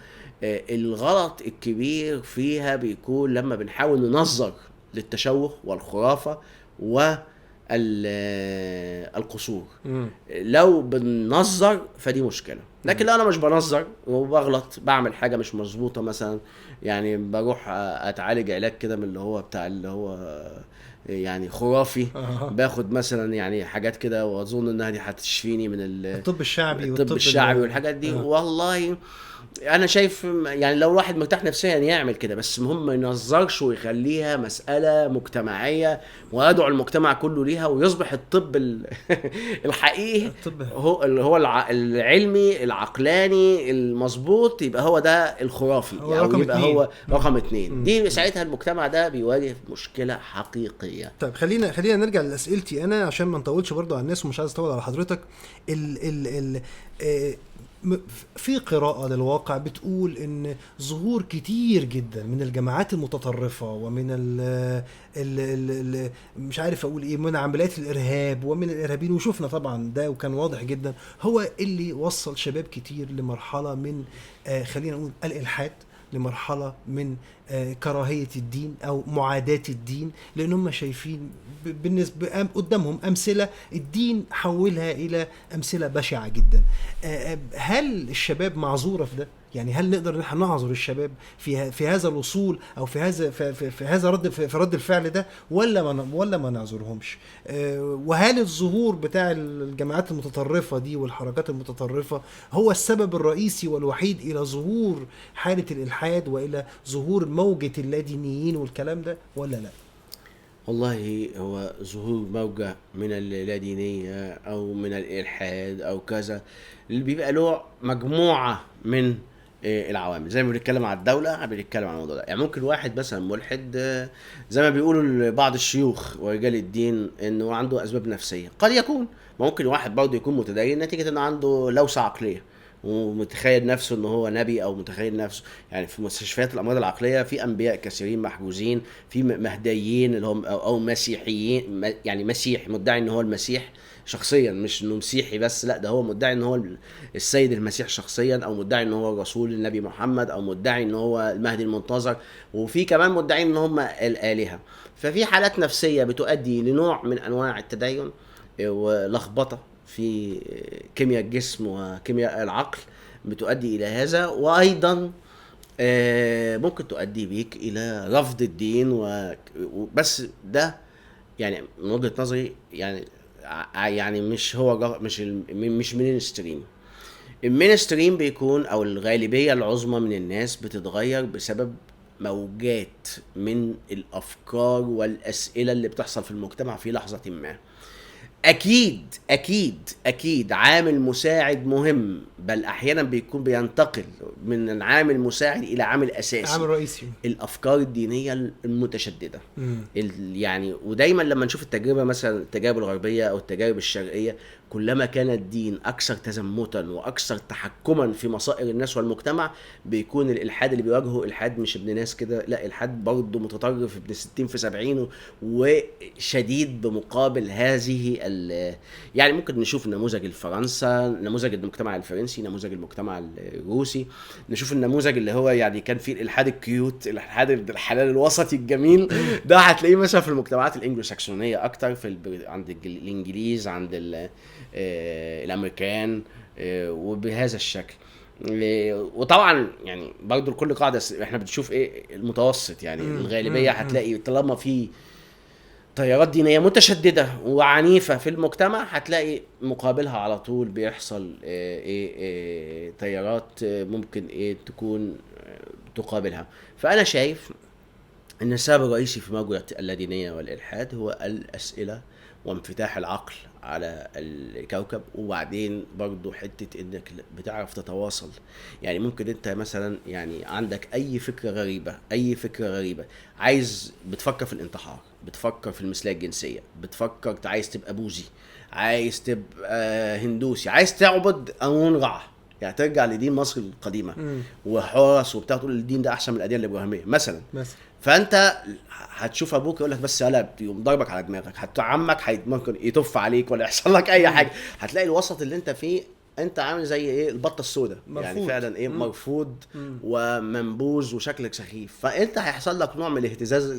الغلط الكبير فيها بيكون لما بنحاول ننظر للتشوه والخرافه والقصور. لو بننظر فدي مشكله، لكن لو انا مش بنظر وبغلط بعمل حاجه مش مظبوطه مثلا، يعني بروح اتعالج علاج كده من اللي هو بتاع اللي هو يعني خرافي، باخد مثلا يعني حاجات كده واظن انها دي هتشفيني من الطب الشعبي الطب الشعبي والحاجات دي. والله انا شايف يعني لو الواحد مرتاح نفسيا يعمل كده، بس المهم ما ينظرش ويخليها مسألة مجتمعية ويدعو المجتمع كله ليها، ويصبح الطب الحقيقي هو اللي هو العلمي العقلاني المظبوط، يبقى هو ده الخرافي هو يعني، رقم يبقى 2. هو رقم 2. دي ساعتها المجتمع ده بيواجه مشكلة حقيقية. طيب خلينا نرجع لأسئلتي انا عشان ما نطولش برضو على الناس ومش عايز اطول على حضرتك. في قراءة للواقع بتقول ان ظهور كتير جدا من الجماعات المتطرفة ومن ال مش عارف اقول ايه، من عمليات الارهاب ومن الارهابيين، وشوفنا طبعا ده وكان واضح جدا، هو اللي وصل شباب كتير لمرحلة من خلينا نقول الالحاد، لمرحلة من كراهية الدين أو معاداة الدين، لأن هم شايفين بالنسبة قدامهم أمثلة الدين حولها إلى أمثلة بشعة جدا. هل الشباب معذورة في ده؟ يعني هل نقدر نحن نعذر الشباب في هذا الوصول او في هذا في هذا رد الفعل ده، ولا ما نعذرهمش؟ وهل الظهور بتاع الجماعات المتطرفه دي والحركات المتطرفه هو السبب الرئيسي والوحيد الى ظهور حاله الالحاد والى ظهور موجه اللادينيين والكلام ده، ولا لا؟ والله هو ظهور موجة من اللادينية أو من الإلحاد أو كذا اللي بيبقى له مجموعة من العوامل. زي ما بنتكلم على الدولة بنتكلم على الموضوع ده. يعني ممكن واحد مثلا ملحد زي ما بيقولوا بعض الشيوخ ورجال الدين إنه عنده أسباب نفسية، قد يكون. ممكن واحد برضه يكون متدين نتيجة إنه عنده لوسة عقلية ومتخيل نفسه انه هو نبي، او متخيل نفسه يعني في مستشفيات الامراض العقليه في انبياء كثيرين محجوزين، في مهديين اللي هم او مسيحيين، يعني مسيح مدعي ان هو المسيح شخصيا، مش انه مسيحي بس، لا ده هو مدعي ان هو السيد المسيح شخصيا، او مدعي ان هو رسول النبي محمد، او مدعي ان هو المهدي المنتظر، وفي كمان مدعين ان هم الالهه. ففي حالات نفسيه بتؤدي لنوع من انواع التدين ولخبطه في كيمياء الجسم وكيمياء العقل بتؤدي إلى هذا، وأيضا ممكن تؤدي بيك إلى رفض الدين بس ده يعني من وجهة نظري يعني مش هو مش مين ستريم. المينستريم بيكون او الغالبيه العظمى من الناس بتتغير بسبب موجات من الافكار والاسئله اللي بتحصل في المجتمع في لحظه ما. اكيد عامل مساعد مهم، بل احيانا بيكون بينتقل من العامل مساعد الى عامل اساسي، عامل رئيسي. الافكار الدينيه المتشدده. يعني ودايما لما نشوف التجربه مثلا التجارب الغربيه او التجارب الشرقيه، كلما كان الدين اكثر تزمتا واكثر تحكما في مصائر الناس والمجتمع، بيكون الالحاد اللي بيواجهه الحاد مش ابن ناس كده، لا الحاد برضه متطرف ابن 60 في 70 وشديد بمقابل هذه يعني ممكن نشوف نموذج الفرنسا، نموذج المجتمع الفرنسي، نموذج المجتمع الروسي، نشوف النموذج اللي هو يعني كان فيه الالحاد الكيوت، الالحاد الحلال الوسطي الجميل ده هتلاقيه مثلا في المجتمعات الانجلو ساكسونيه اكتر، عند الانجليز، عند الامريكان، وبهذا الشكل. وطبعا يعني برضو لكل قاعده احنا بنشوف ايه المتوسط، يعني الغالبيه هتلاقي طالما في تيارات دينيه متشدده وعنيفه في المجتمع، هتلاقي مقابلها على طول بيحصل تيارات ممكن تكون تقابلها. فانا شايف ان السبب الرئيسي في موجة اللادينية والإلحاد هو الأسئلة وانفتاح العقل على الكوكب، وبعدين برضو حتة انك بتعرف تتواصل. يعني ممكن انت مثلا يعني عندك اي فكرة غريبة عايز، بتفكر في الانتحار، بتفكر في المثلية الجنسية، بتفكر عايز تبقى بوذي، عايز تبقى هندوسي، عايز تعبد امون رع، يعني ترجع لدين مصر القديمة وحورس وبتاع، تقول الدين ده احسن من الاديان الابراهيمية مثلا. فانت هتشوف ابوك يقول لك بس يلا، يقوم ضربك على دماغك، حتى عمك ممكن يطف عليك ولا يحصل لك اي حاجه. هتلاقي الوسط اللي انت فيه انت عامل زي البطه السوداء، يعني فعلا مرفوض ومنبوذ وشكلك سخيف. فانت هيحصل لك نوع من الاهتزاز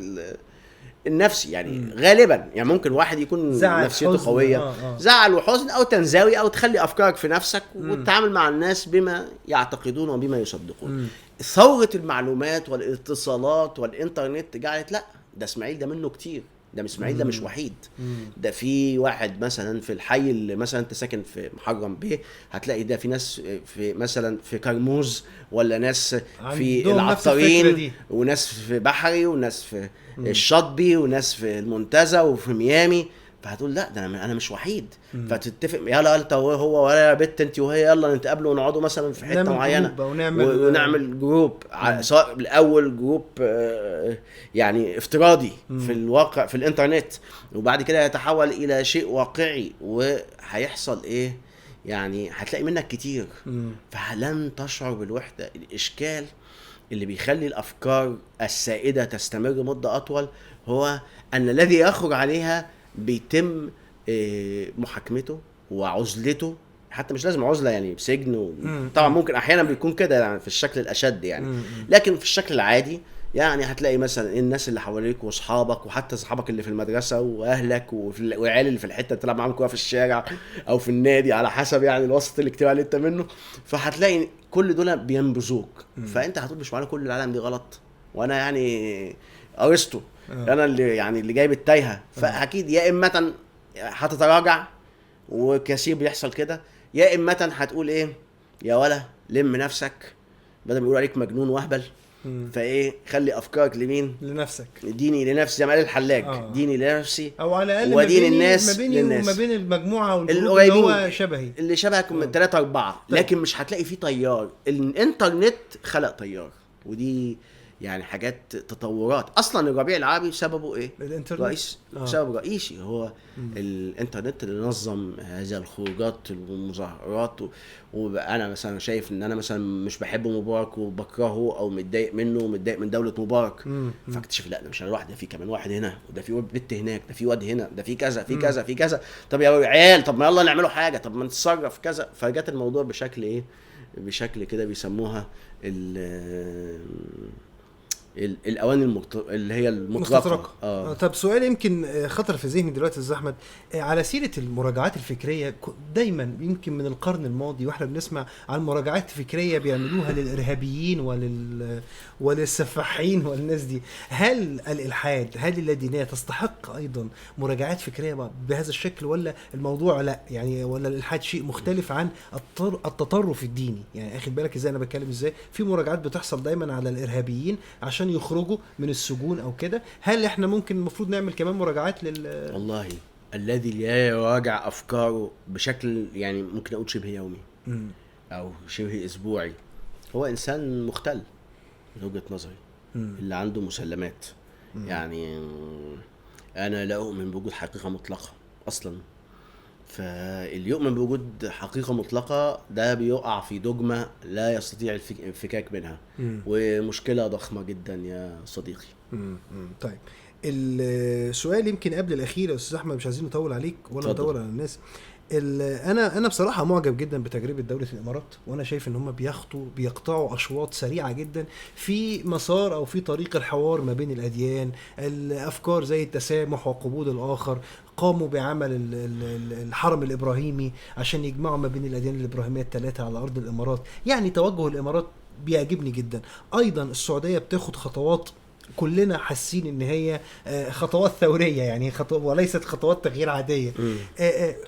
النفسي يعني غالبا. يعني ممكن واحد يكون نفسيته قويه، زعل وحزن او تنزوي، او تخلي افكارك في نفسك وتتعامل مع الناس بما يعتقدون وبما يصدقون. ثورة المعلومات والاتصالات والإنترنت جعلت لا، ده إسماعيل ده منه كتير، ده إسماعيل ده مش وحيد، ده في واحد مثلا في الحي اللي مثلا أنت ساكن في محرم بيه، هتلاقي ده في ناس في مثلا في كرموز، ولا ناس في العطارين، وناس في بحري، وناس في الشاطبي، وناس في المنتزه وفي ميامي. فهتقول لا، ده انا مش وحيد. فتتفق يلا انت وهو ولا بنت انت وهي، يلا نتقابلوا ونقعدوا مثلا في حته معينه ونعمل جروب، سواء الاول جروب يعني افتراضي في الواقع في الانترنت، وبعد كده يتحول الى شيء واقعي، وهيحصل ايه يعني هتلاقي منك كتير. فلن تشعر بالوحده. الاشكال اللي بيخلي الافكار السائده تستمر مده اطول هو ان الذي يخرج عليها بيتم محاكمته وعزلته، حتى مش لازم عزله يعني بسجن طبعا ممكن احيانا بيكون كده يعني في الشكل الاشد يعني، لكن في الشكل العادي يعني هتلاقي مثلا الناس اللي حواليك واصحابك، وحتى اصحابك اللي في المدرسه واهلك والعيال اللي في الحته اللي بتلعب معاهم كوره في الشارع او في النادي على حسب يعني الوسط الاجتماعي اللي انت منه. فهتلاقي كل دول بينبذوك. فانت هتقول مش معنى كل العالم دي غلط وانا يعني ارسطو انا اللي يعني اللي جايب التايهه. فاكيد يا اما هتتراجع، وكثير بيحصل كده، يا اما هتقول ايه يا ولا لم نفسك بدل ما يقولوا عليك مجنون وهبل. فايه خلي افكارك لمين؟ لنفسك. ديني لنفسي زي ما قال الحلاج، ديني لنفسي او على الاقل ودين الناس ما بيني للناس، وما بين المجموعه والجروب اللي هو شبهي، اللي شبهك من 3 4. لكن مش هتلاقي فيه طيار. الانترنت خلق طيار، ودي يعني حاجات تطورات. اصلا الربيع العربي سببه ايه؟ الانترنت. سبب رئيسي هو الانترنت اللي نظم هذه الخروجات والمظاهرات. وانا مثلا شايف ان انا مثلا مش بحب مبارك وبكرهه او متضايق منه ومتضايق من دولة مبارك، فاكتشف لا ده مش انا لوحدي، ده في كمان واحد هنا، وده في بنت هناك، ده في واد هنا، ده في كذا في كذا في كذا. طب يا عيال، طب ما يلا نعملوا حاجه، طب ما نتصرف كذا. فجت الموضوع بشكل ايه، بشكل كده بيسموها الاواني اللي هي المطلقه. طب سؤال يمكن خطر في ذهني دلوقتي يا استاذ احمد، على سيره المراجعات الفكريه، دايما يمكن من القرن الماضي واحنا بنسمع عن مراجعات فكريه بيعملوها للارهابيين وللسفاحين والناس دي. هل الالحاد، هل اللادينيه تستحق ايضا مراجعات فكريه بهذا الشكل، ولا الموضوع لا يعني، ولا الالحاد شيء مختلف عن التطرف الديني؟ يعني اخد بالك ازاي انا بتكلم ازاي؟ في مراجعات بتحصل دايما على الارهابيين عشان يخرجوا من السجون او كده، هل احنا ممكن المفروض نعمل كمان مراجعات والله الذي لا يراجع افكاره بشكل يعني ممكن اقول شبه يومي او شبه اسبوعي هو انسان مختل من وجهة نظري، اللي عنده مسلمات. يعني انا لا اؤمن بوجود حقيقة مطلقة اصلا، فاللي يؤمن بوجود حقيقة مطلقة ده بيقع في دogma لا يستطيع الانفكاك منها، ومشكلة ضخمة جدا يا صديقي. طيب السؤال يمكن قبل الاخير يا استاذ احمد، مش عايزين نطول عليك ولا نطول على الناس. انا بصراحه معجب جدا بتجربه دوله الامارات، وانا شايف ان هم بيقطعوا اشواط سريعه جدا في مسار او في طريق الحوار ما بين الاديان، الافكار زي التسامح وقبول الاخر. قاموا بعمل الحرم الابراهيمي عشان يجمعوا ما بين الاديان الابراهيميه الثلاثه على ارض الامارات. يعني توجه الامارات بيعجبني جدا. ايضا السعوديه بتاخد خطوات كلنا حاسين ان هي خطوات ثوريه، يعني وليست خطوات تغيير عاديه.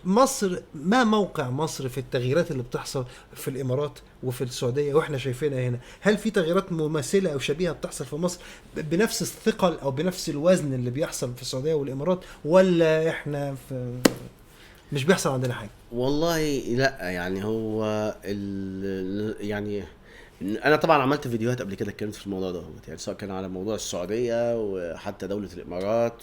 مصر، ما موقع مصر في التغييرات اللي بتحصل في الامارات وفي السعوديه واحنا شايفينها هنا؟ هل في تغييرات مماثله او شبيهه بتحصل في مصر بنفس الثقل او بنفس الوزن اللي بيحصل في السعوديه والامارات، ولا احنا مش بيحصل عندنا حاجه؟ والله لا، يعني هو يعني انا طبعا عملت فيديوهات قبل كده اتكلمت في الموضوع ده، يعني سواء كان على موضوع السعوديه وحتى دوله الامارات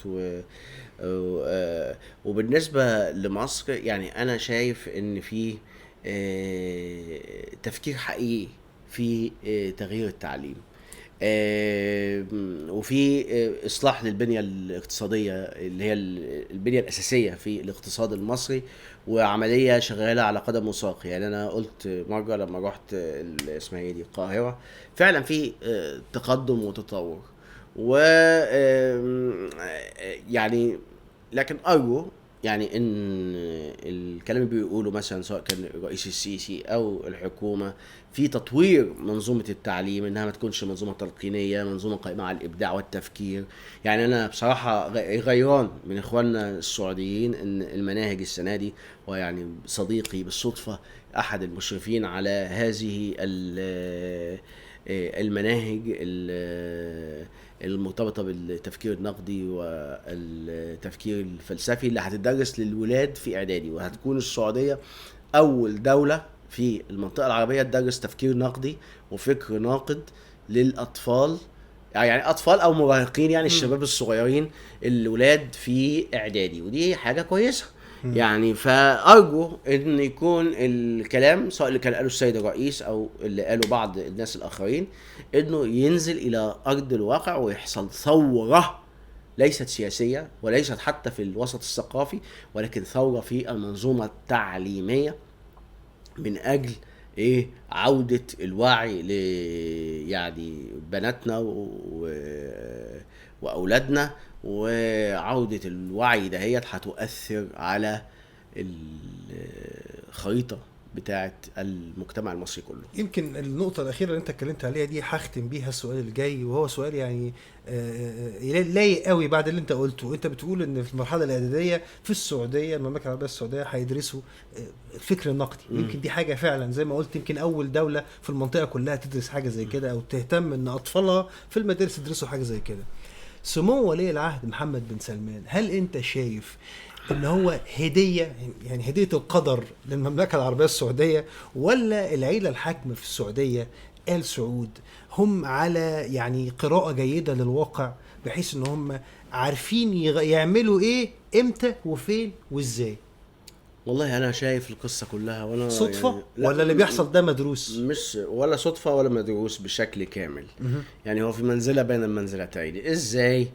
وبالنسبه لمصر يعني انا شايف ان في تفكير حقيقي في تغيير التعليم، وفي اصلاح للبنيه الاقتصاديه اللي هي البنيه الاساسيه في الاقتصاد المصري، وعمليه شغاله على قدم وساق. يعني انا قلت مره لما رحت اسمها ايه دي القاهره، فعلا في تقدم وتطور، و يعني لكن ارجو يعني ان الكلام اللي بيقوله مثلا سواء كان الرئيس السيسي او الحكومه في تطوير منظومه التعليم، انها ما تكونش منظومه تلقينيه، منظومه قائمه على الابداع والتفكير. يعني انا بصراحه غيران من اخواننا السعوديين ان المناهج السنه دي، ويعني صديقي بالصدفه احد المشرفين على هذه المناهج المرتبطه بالتفكير النقدي والتفكير الفلسفي اللي هتدرس للولاد في اعدادي، وهتكون السعوديه اول دوله في المنطقه العربيه تدرس تفكير نقدي وفكر ناقد للاطفال، يعني اطفال او مراهقين، يعني الشباب الصغيرين الولاد في اعدادي، ودي حاجه كويسه. يعني فارجو ان يكون الكلام سواء اللي كان قاله السيد الرئيس او اللي قاله بعض الناس الاخرين انه ينزل الى ارض الواقع ويحصل ثوره ليست سياسيه وليست حتى في الوسط الثقافي، ولكن ثوره في المنظومه التعليميه من اجل ايه عودة الوعي ل يعني بناتنا واولادنا، وعودة الوعي دهيت هتؤثر على الخريطة بتاعت المجتمع المصري كله. يمكن النقطة الأخيرة اللي أنت اتكلمت عليها دي هختم بيها السؤال الجاي، وهو سؤال يعني لايق قوي بعد اللي أنت قلته. أنت بتقول إن في المرحلة الإعدادية في السعودية، المملكة العربية السعودية، هيدرسوا الفكر النقدي. يمكن دي حاجة فعلا زي ما قلت، يمكن أول دولة في المنطقة كلها تدرس حاجة زي كده، أو تهتم إن أطفالها في المدارس يدرسوا حاجة زي كده. سمو ولي العهد محمد بن سلمان، هل أنت شايف ان هو هدية، يعني هدية القدر للمملكة العربية السعودية، ولا العيلة الحاكمة في السعودية آل سعود هم على يعني قراءة جيدة للواقع، بحيث ان هم عارفين يعملوا ايه امتى وفين وازاي؟ والله انا شايف القصة كلها وانا صدفة يعني ولا اللي بيحصل ده مدروس؟ مش ولا صدفة ولا مدروس بشكل كامل. يعني هو في منزلة بين المنزلتين. ازاي؟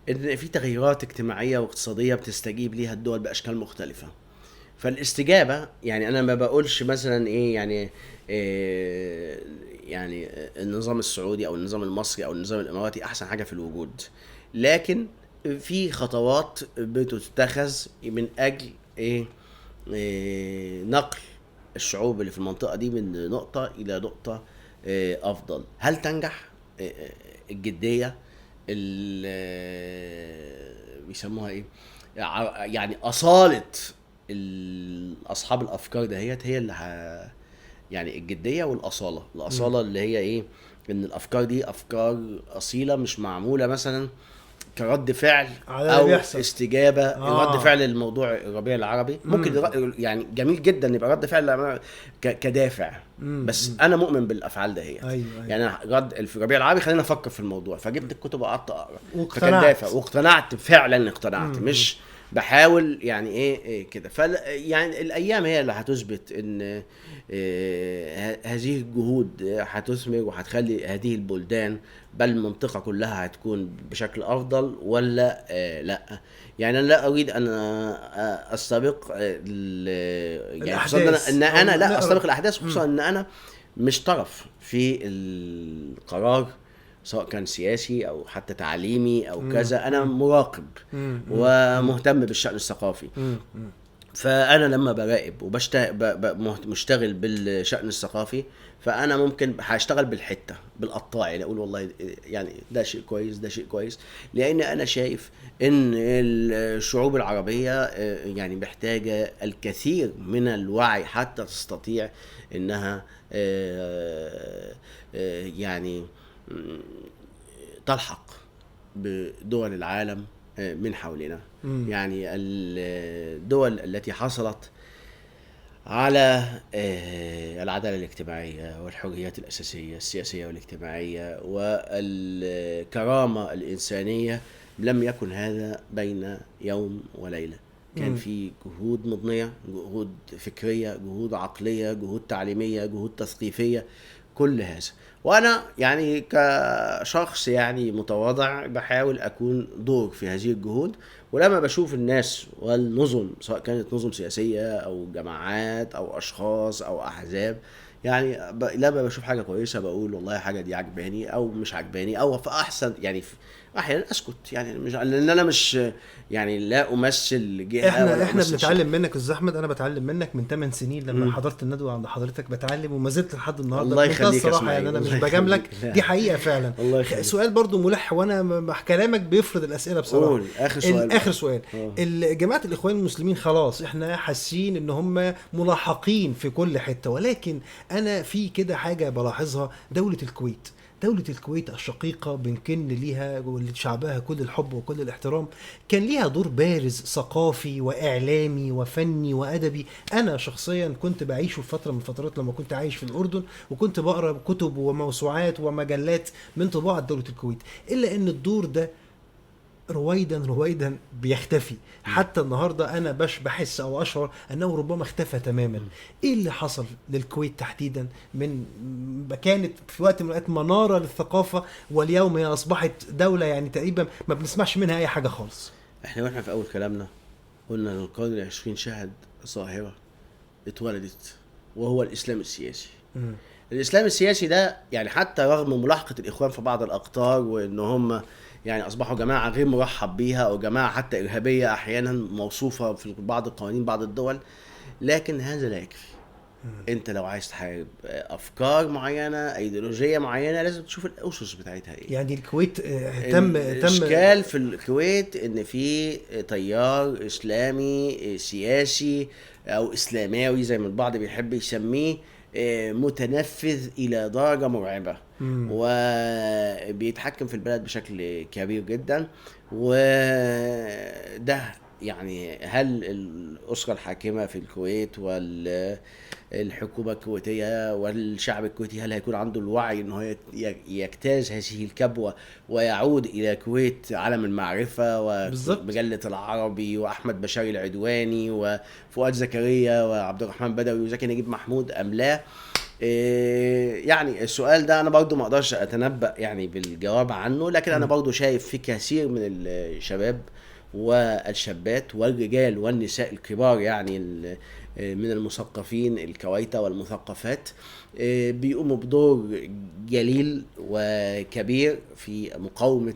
ان في تغيرات اجتماعية واقتصادية بتستجيب ليها الدول باشكال مختلفة، فالاستجابه يعني انا ما بقولش مثلا ايه يعني يعني النظام السعودي او النظام المصري او النظام الاماراتي احسن حاجه في الوجود، لكن في خطوات بتتخذ من اجل نقل الشعوب اللي في المنطقه دي من نقطه الى نقطه افضل. هل تنجح؟ الجديه بيسموها ايه، يعني اصاله اصحاب الافكار دهيت هي اللي يعني الجديه الاصاله اللي هي ايه، ان الافكار دي افكار اصيله مش معموله مثلا كرد فعل على اللي او بيحصل. استجابه. رد فعل الموضوع الربيع العربي ممكن يعني جميل جدا يبقى رد فعل كدافع، بس انا مؤمن بالافعال دهيت. أيوة. يعني رد في الربيع العربي خلينا افكر في الموضوع، فجبت الكتب وقعدت اقرا فكان واقتنعت. دافع واقتنعت فعلا، اقتنعت مش بحاول يعني ايه كده. يعني الايام هي اللي هتثبت ان هذه الجهود هتثمر وهتخلي هذه البلدان بل المنطقة كلها هتكون بشكل أفضل ولا لا. يعني أنا لا أريد أن أستبق يعني خصوصا أن أنا لا أستبق الأحداث، خصوصا أن أنا مش طرف في القرار سواء كان سياسي أو حتى تعليمي أو كذا. أنا مراقب ومهتم بالشأن الثقافي. فانا لما براقب ومشتغل بالشأن الثقافي، فانا ممكن هشتغل بالحته بالقطاع، يعني اقول والله يعني ده شيء كويس ده شيء كويس، لان انا شايف ان الشعوب العربيه يعني محتاجه الكثير من الوعي حتى تستطيع انها يعني تلحق بدول العالم من حولنا. يعني الدول التي حصلت على العدالة الاجتماعية والحريات الأساسية السياسية والاجتماعية والكرامة الإنسانية لم يكن هذا بين يوم وليلة. كان في جهود مضنية، جهود فكرية، جهود عقلية، جهود تعليمية، جهود تثقيفية، كل هذا. وانا يعني كشخص يعني متواضع بحاول اكون دور في هذه الجهود. ولما بشوف الناس والنظم سواء كانت نظم سياسية او جماعات او اشخاص او احزاب، يعني لما بشوف حاجة كويسة بقول والله حاجة دي عجباني او مش عجباني، او في احسن يعني احيانا اسكت، يعني مش لان انا مش يعني لا امثل جهه ولا احنا امثل بنتعلم منك استاذ احمد. انا بتعلم منك من 8 سنين لما حضرت الندوه عند حضرتك، بتعلم وما زلت لحد النهارده. الله يخليك الصراحه يعني انا مش بجاملك، دي حقيقه فعلا. سؤال برضو ملح وانا كلامك بيفرض الاسئله بصراحه. قول اخر سؤال. جماعه الاخوان المسلمين خلاص احنا حاسين ان هم ملاحقين في كل حته، ولكن انا في كده حاجه بلاحظها. دولة الكويت الشقيقة بنكن ليها ولشعبها كل الحب وكل الاحترام، كان ليها دور بارز ثقافي وإعلامي وفني وأدبي. أنا شخصيا كنت بعيشه في فترة من الفترات لما كنت عايش في الأردن، وكنت بقرأ كتب وموسوعات ومجلات من طباعة دولة الكويت، إلا أن الدور ده رويدا بيختفي. حتى النهاردة أنا بحس أو أشعر أنه ربما اختفى تماما. إيه اللي حصل للكويت تحديدا من كانت في وقت من الوقت منارة للثقافة، واليوم هي أصبحت دولة يعني تقريبا ما بنسمعش منها أي حاجة خالص؟ احنا في أول كلامنا قلنا أن القرن العشرين شهد ظاهرة اتولدت وهو الإسلام السياسي. الإسلام السياسي ده يعني حتى رغم ملاحقة الإخوان في بعض الأقطار وإن هم يعني أصبحوا جماعة غير مرحب بيها أو جماعة حتى إرهابية أحيانا موصوفة في بعض القوانين بعض الدول، لكن هذا لا يكفي. انت لو عايز تحارب افكار معينه ايديولوجيه معينه لازم تشوف الاسس بتاعتها ايه. يعني الكويت تم اشكال في الكويت ان في تيار اسلامي سياسي او اسلاماوي زي ما البعض بيحب يسميه متنفذ الى درجه مرعبه، وبيتحكم في البلد بشكل كبير جدا. وده يعني هل الأسرة الحاكمة في الكويت والحكومة الكويتية والشعب الكويتي هل هيكون عنده الوعي أنه يجتاز هذه الكبوة ويعود إلى الكويت عالم المعرفة ومجلة العربي وأحمد بشاري العدواني وفؤاد زكريا وعبد الرحمن بدوي وزكي نجيب محمود أم لا؟ يعني السؤال ده أنا برضو ما أقدرش أتنبأ يعني بالجواب عنه، لكن أنا برضو شايف في كثير من الشباب والشابات والرجال والنساء الكبار، يعني من المثقفين الكويتة والمثقفات، بيقوموا بدور جليل وكبير في مقاومة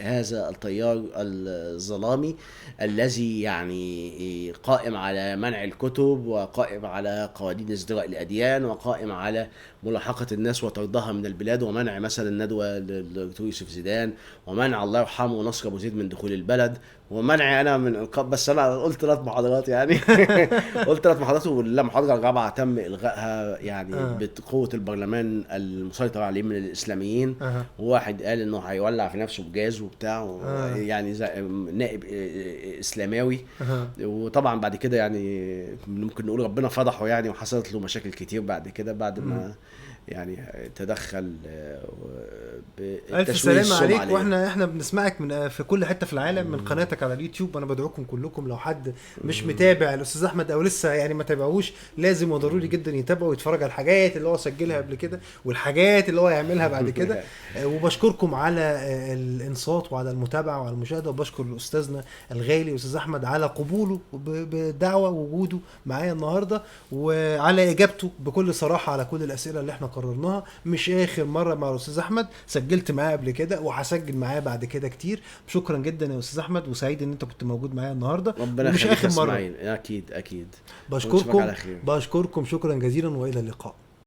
هذا التيار الظلامي الذي يعني قائم على منع الكتب، وقائم على قوانين ازدراء الأديان، وقائم على ملاحقة الناس وطردها من البلاد، ومنع مثلا الندوة للدكتور يوسف زيدان، ومنع الله يرحمه نصر أبو زيد من دخول البلد، ومنع انا من القاب. بس انا قلت 3 محاضرات يعني قلت 3 محاضرات، والمحاضره الرابعه تم الغائها يعني بقوه البرلمان المسيطر عليه من الاسلاميين. وواحد قال انه هيولع في نفسه بجاز وبتاع، يعني نائب اسلاماوي. وطبعا بعد كده يعني ممكن نقول ربنا فضحه يعني، وحصلت له مشاكل كتير بعد كده، بعد ما يعني تدخل ألف سلامة عليك. واحنا بنسمعك من في كل حتة في العالم من قناتك على اليوتيوب. انا بدعوكم كلكم، لو حد مش متابع الاستاذ احمد او لسه يعني ما تابعوش، لازم وضروري جدا يتابعه ويتفرج على الحاجات اللي هو سجلها قبل كده والحاجات اللي هو يعملها بعد كده. وبشكركم على الانصات وعلى المتابعة وعلى المشاهدة، وبشكر استاذنا الغالي استاذ احمد على قبوله بالدعوة ووجوده معايا النهاردة، وعلى اجابته بكل صراحة على كل الاسئلة اللي احنا قررناها. مش اخر مرة مع الاستاذ احمد، سجلت معاه قبل كده وهسجل معاه بعد كده كتير. شكرا جدا يا استاذ احمد، وسعيد ان انت كنت موجود معايا النهارده، ومش اخر مرة. اكيد بشكركم شكرا جزيلا، والى اللقاء.